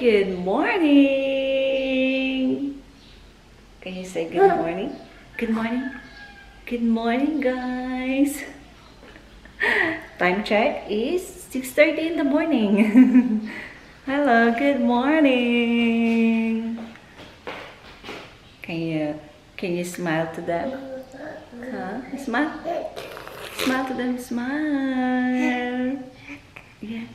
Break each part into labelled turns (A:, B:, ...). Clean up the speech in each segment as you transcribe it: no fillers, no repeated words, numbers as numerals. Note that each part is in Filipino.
A: Good morning! Can you say good morning? Good morning? Good morning, guys! Time check is 6:30 in the morning. Hello, good morning! Can you smile to them? Huh? Smile? Smile to them, smile! Yeah.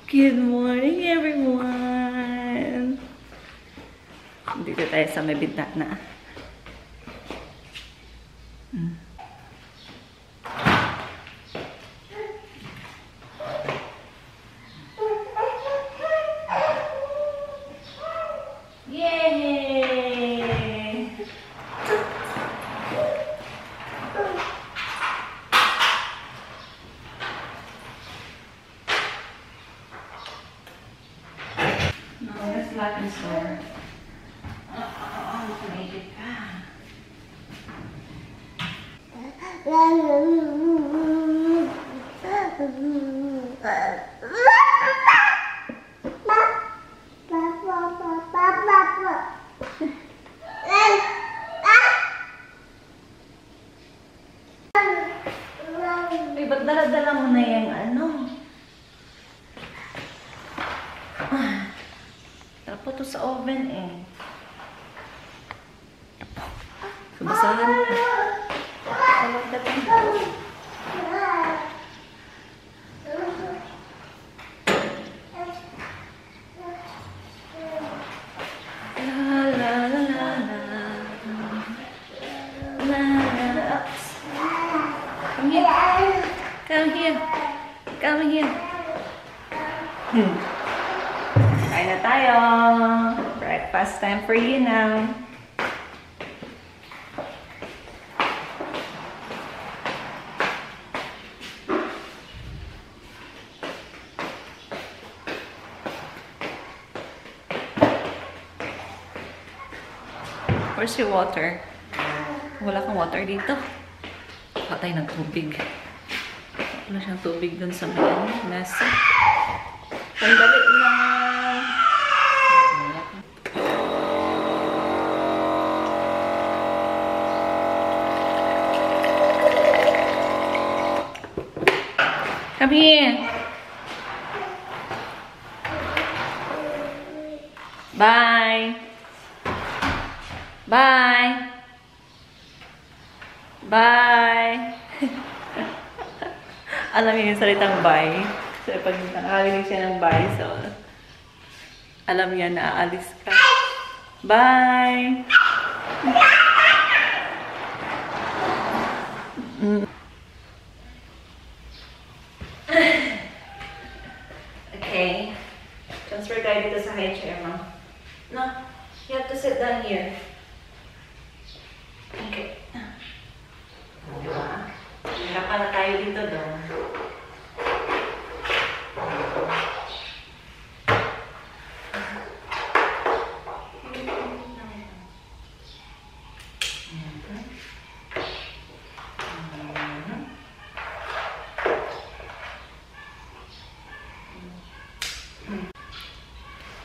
A: Good morning, everyone! Dito tayo sa may bintana. Yay! No, let's lock this door. Make it pa. Ay, ba't dala-dala mo na yung ano? Tapo to sa oven eh. Subasahan ko. Tawag dating. La la la la la. La la. Come here. Come here. Come here. Kain na tayo. Breakfast time for you now. Where's your water? Wala kang water dito. Patay ng tubig. Wala siyang tubig dun sa mesa. Sandali lang. Come here. Bye. Bye. Bye. Alam niyo yung salitang bye. So, pag nakakarinig siya ng bye, so, alam niya na aalis ka. Bye. Okay. Transfer tayo dito sa high chair, ma'am. No, you have to sit down here. Okay. Diba? Hirapan na tayo dito doon.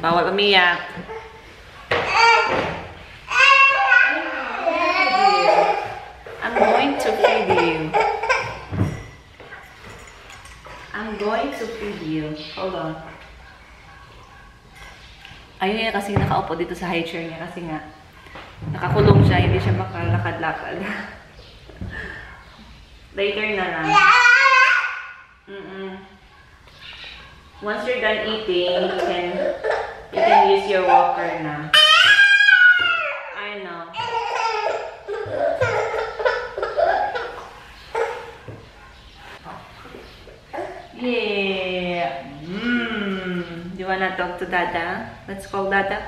A: Bawal umiyak. I'm going to feed you. I'm going to feed you. Hold on. Ayun niya kasi nakaupo dito sa high chair niya kasi nga nakakulong siya, hindi siya makalakad-lakad. Later na lang. Once you're done eating, you can use your walker na. I know. Yeah. Do you wanna talk to Dada? Let's call Dada.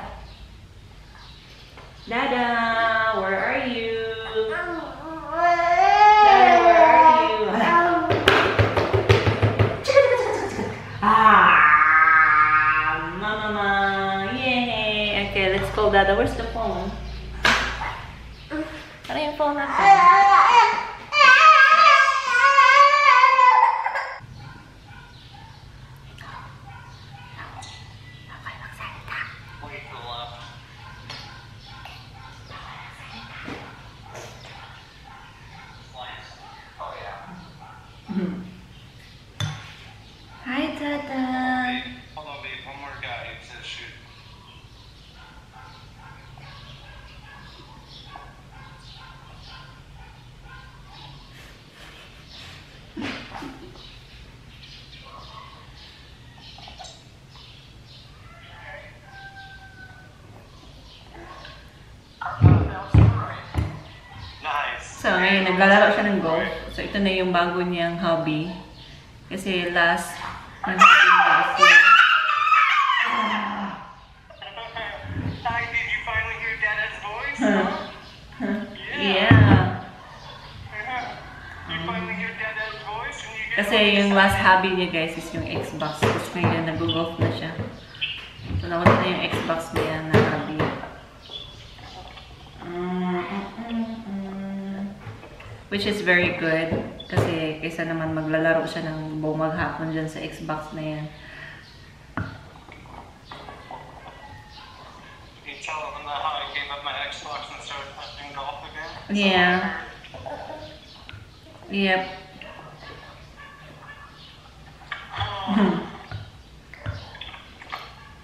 A: Dada, where are you? Dada, where are you? Mama, yay! Okay, let's call Dada. Where's the phone? Ano yung phone natin? So, ngayon, naglalaro siya ng golf. So, ito na yung bago niyang hobby. Kasi last, yung hobby niya is yung...
B: Hi, did you finally hear Dada's voice?
A: Yeah.
B: You finally hear Dada's voice? And you get
A: Kasi yung last hobby niya, guys, is yung Xbox. Tapos ngayon, nag-golf na siya. So, nawala na yung Xbox niya na hobby. Which is very good. Kasi kaysa naman maglalaro siya ng buong maghapon dyan sa Xbox na yan.
B: You tell them how I gave up my Xbox and started playing golf again?
A: Yeah. Yep.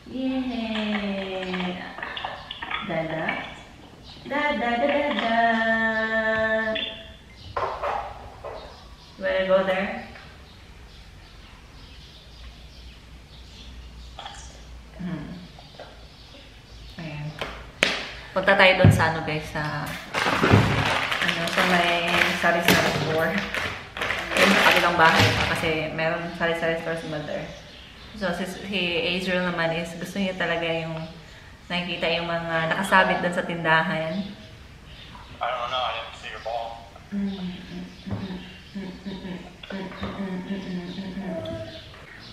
A: Yeah. Dada. Dada, dada, dada. You wanna go there? Ayan. Punta tayo doon sa ano guys, sa sa may sari-sari store. Yung sa kabilang bahay pa kasi meron sari-sari store si Mother. So si Azrael naman is gusto niya talaga yung nakikita yung mga nakasabit doon sa tindahan.
B: I don't know, I didn't see your ball.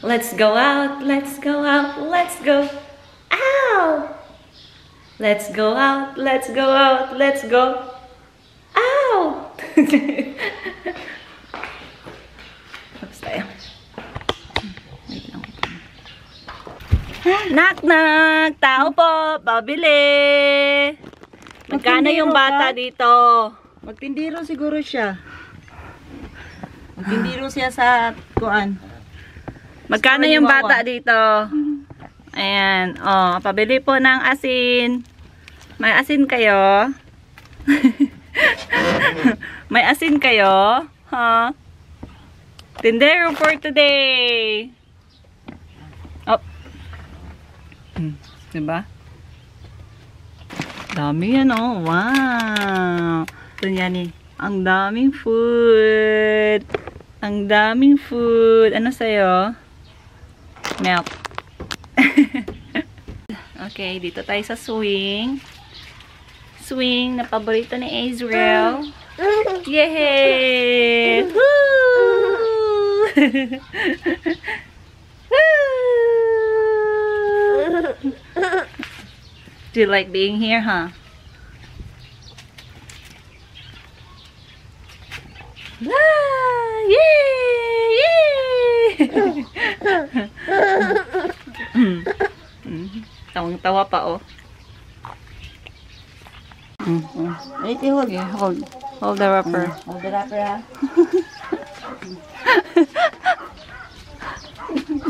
A: Let's go out, let's go out, let's go. Ow! Let's go out, let's go out, let's go. Ow! Oops, tayo. Wait lang. Knock, knock! Tao po! Pabili! Magkano yung bata dito?
C: Magtindiro siguro siya. Magtindiro siya sa kuan.
A: Magkano yung bata dito? Ayan. Oh, pabili po ng asin. May asin kayo? May asin kayo? Ha? Tindero for today. Oh. Diba? Dami yan, oh. Wow. Ito yan eh. Ang daming food. Ang daming food. Ano sa'yo? Milk. Okay, dito tayo sa swing. Swing na paborito ni Azrael. Yay! Woo! Do you like being here, huh? Ah, yay! Yay! Tawang-tawa pa, oh.
C: Wait, hold.
A: Okay, hold. Hold the wrapper.
C: Hold the wrapper, ha?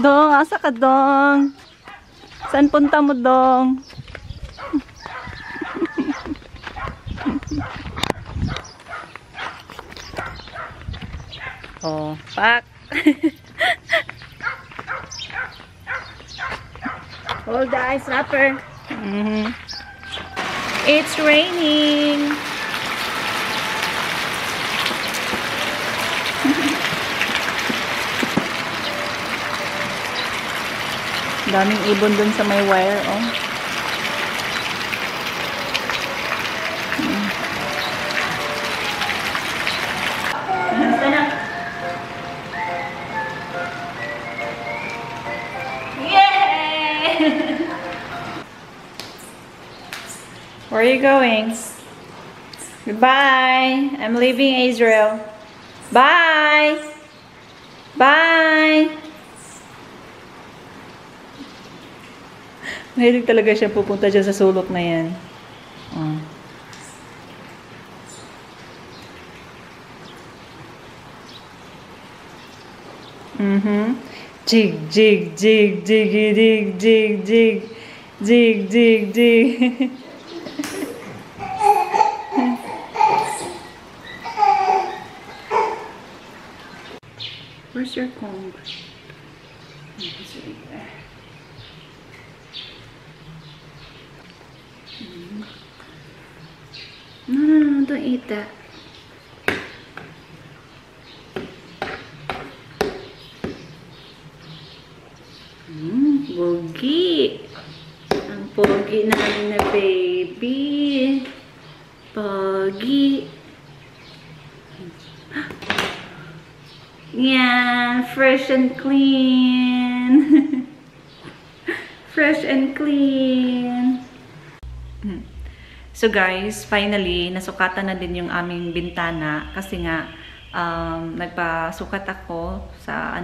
A: Dong, asa ka, Dong? Saan punta mo, Dong? Oh, pak.
C: Hold the ice wrapper.
A: It's raining. Daming ibon dun sa may wire, oh. Where are you going? Goodbye. I'm leaving Azrael. Bye. Bye. Mahilig talaga siya pupunta dyan sa sulok na yan. Oh. Jig, jig, jig, jiggy, dig, jig, jig, jig, jig, jig. Where's your comb? It's right there. No, don't eat that. Pogi. Ang pogi namin na baby. Pogi. Yan. Fresh and clean. Fresh and clean. So guys, finally, nasukatan na din yung aming bintana kasi nga nagpasukat ako sa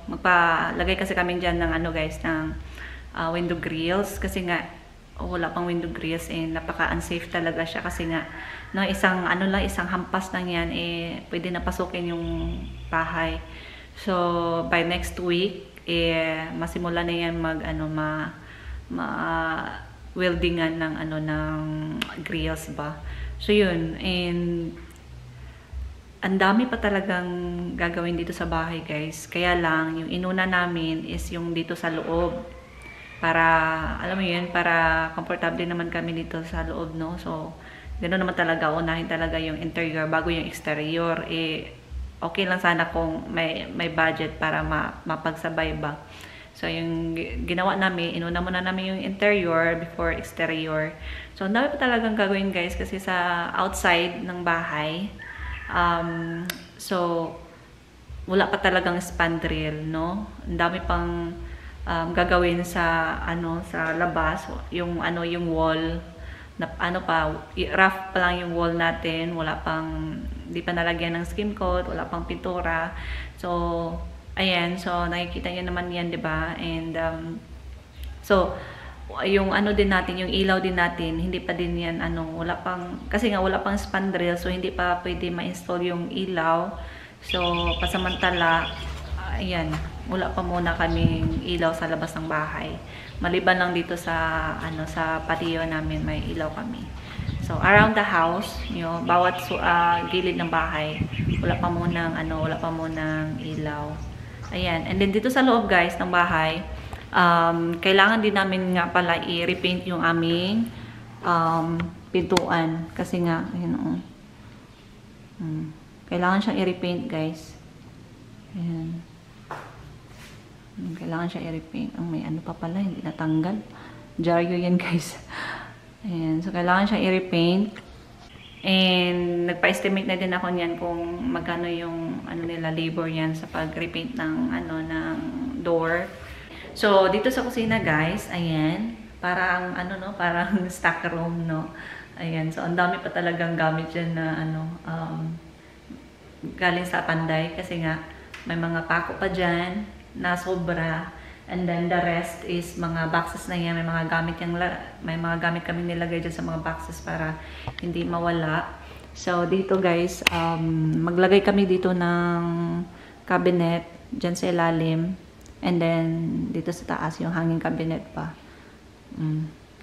A: magpalagay kasi kami dyan ng guys, ng window grills kasi nga wala pang window grills and napaka-unsafe talaga siya kasi nga no, isang hampas lang yan pwede na pasukin yung bahay. So by next week masimula na yan weldingan ng grills ba. So yun, and ang dami pa talagang gagawin dito sa bahay guys. Kaya lang, yung inuna namin is yung dito sa loob. Para, alam mo yun, para komportable naman kami dito sa loob, no? So, ganoon naman talaga, unahin talaga yung interior bago yung exterior. Okay lang sana kung may budget para mapagsabay ba. So, yung ginawa namin, inuna muna namin yung interior before exterior. So, ang dami pa talagang gagawin guys kasi sa outside ng bahay, so, wala pa talagang spandrel, no? Ang dami pang gagawin sa sa labas, yung wall na rough pa lang yung wall natin, di pa nalagyan ng skim coat, wala pang pintura. So, ayan, so nakikita niyo naman 'yan, 'di ba? And so yung din natin, yung ilaw din natin, hindi pa din yan, kasi nga wala pang spandrel, so hindi pa pwede ma-install yung ilaw. So, pasamantala, ayan, wala pa muna kaming ilaw sa labas ng bahay. Maliban lang dito sa, sa patio namin, may ilaw kami. So, around the house, bawat gilid ng bahay, wala pa munang ilaw. Ayan, and then dito sa loob guys ng bahay, kailangan din namin nga pala i-repaint yung aming pintuan kasi nga ayun kailangan siyang i-repaint guys. Ayan. Kailangan siya i-repaint. May pa pala, hindi natanggal. Jaryo yan guys. Ayan. So kailangan siya i-repaint. And nagpa-estimate na din ako niyan kung magkano yung labor yan sa pag-repaint ng ng door. So, dito sa kusina guys, ayan, parang parang stock room, no? Ayan, so ang dami pa talagang gamit dyan na galing sa Panday kasi nga may mga pako pa dyan na sobra, and then the rest is mga boxes na yan, may mga gamit kami nilagay dyan sa mga boxes para hindi mawala. So, dito guys, maglagay kami dito ng cabinet dyan sa ilalim. And then, dito sa taas, yung hanging cabinet pa.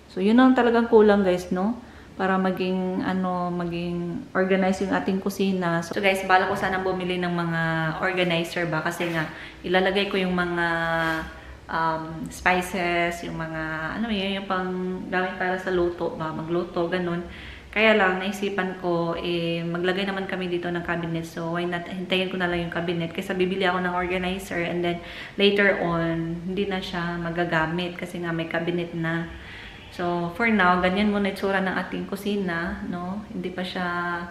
A: So, yun ang talagang kulang guys, no? Para maging organized yung ating kusina. So guys, bala ko sana bumili ng mga organizer ba? Kasi nga, ilalagay ko yung mga spices, yung mga, yung pang gamit para sa luto ba? Magluto, ganun. Kaya lang, naisipan ko, maglagay naman kami dito ng cabinet. So, why not, hintayin ko na lang yung cabinet. Kasi bibili ako ng organizer and then, later on, hindi na siya magagamit kasi nga may cabinet na. So, for now, ganyan muna itsura ng ating kusina, no? Hindi pa siya,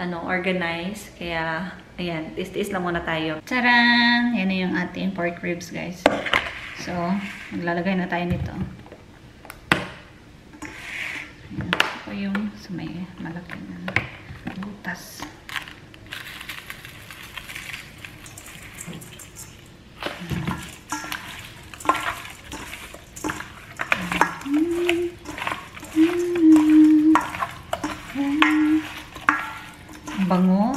A: organized. Kaya, ayan, tiis-tiis lang muna tayo. Tcharan! Yan na yung ating pork ribs, guys. So, maglalagay na tayo nito. Ayan. Ito yung sa may malaki na butas. Bango.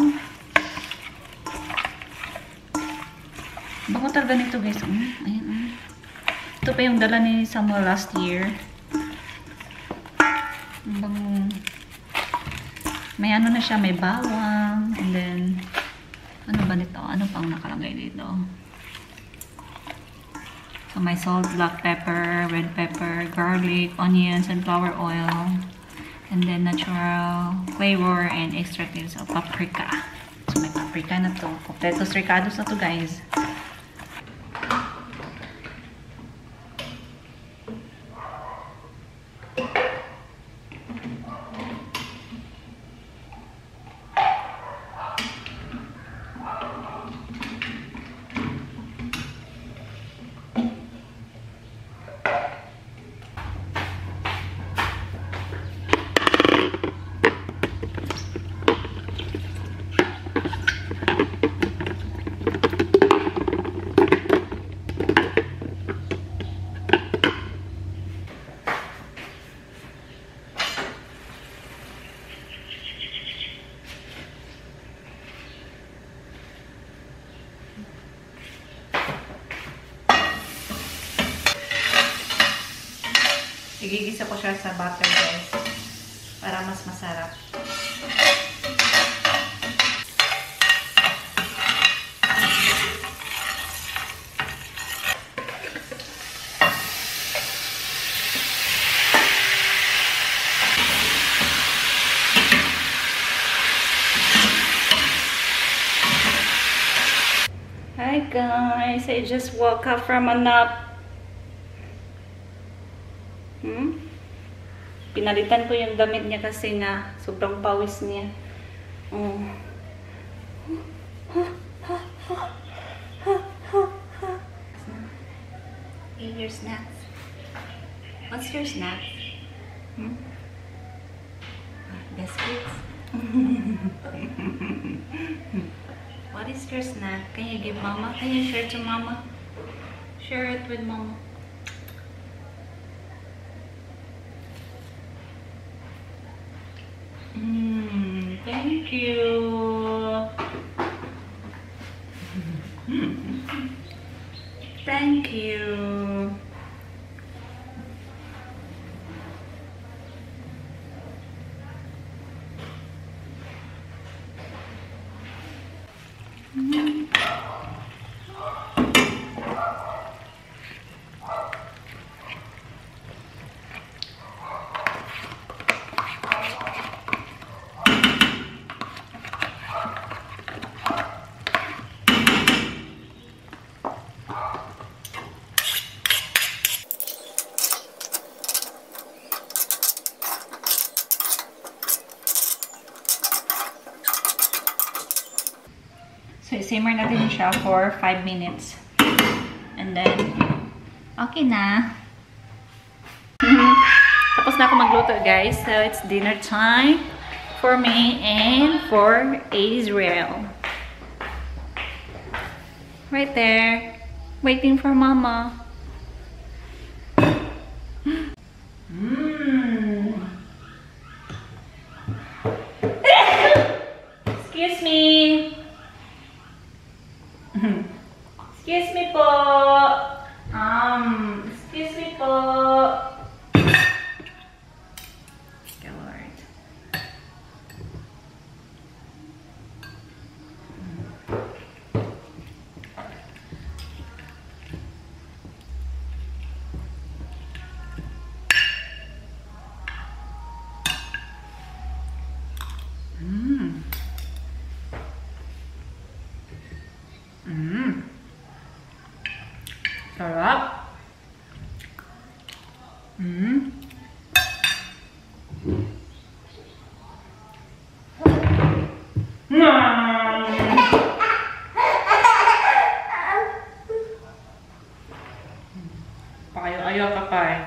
A: Bango talaga nito guys. Ayan. Ito pa yung dala ni Samuel last year. Bango. May na siya, may bawang. And then, ano ba nito? Ano pang nakalagay dito? So, may salt, black pepper, red pepper, garlic, onions, and sunflower oil. And then, natural flavor and extractives of paprika. So, may paprika na to. Completos ricados na to, guys. Igigisa ko siya sa butter, guys. Para mas masarap. Hi guys, I just woke up from a nap. Pinalitan ko yung damit niya kasi nga sobrang pawis niya. Eat your snacks. What's your snack? Biscuits? What is your snack? Can you give mama? Can you share to mama? Share it with mama. Thank you. Thank you. So, simmer natin siya for 5 minutes. And then, okay na. Tapos na ako magluto, guys. So, it's dinner time for me and for Israel. Right there. Waiting for mama. Excuse me. Excuse me po. Excuse me po. Good Lord. Sarap. Ayaw ka pa eh.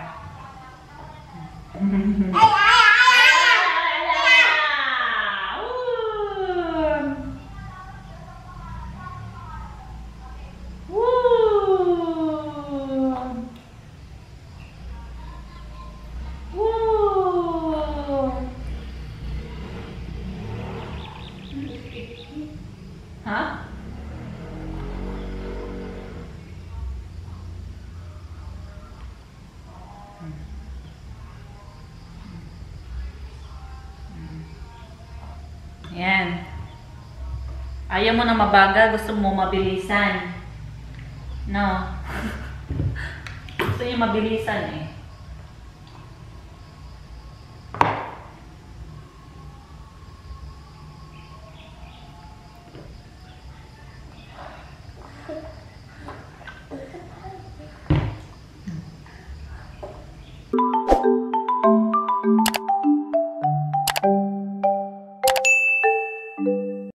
A: Huh? Yan. Ayaw mo na mabagal, gusto mo mabilisan. No. Gusto niya mabilisan eh.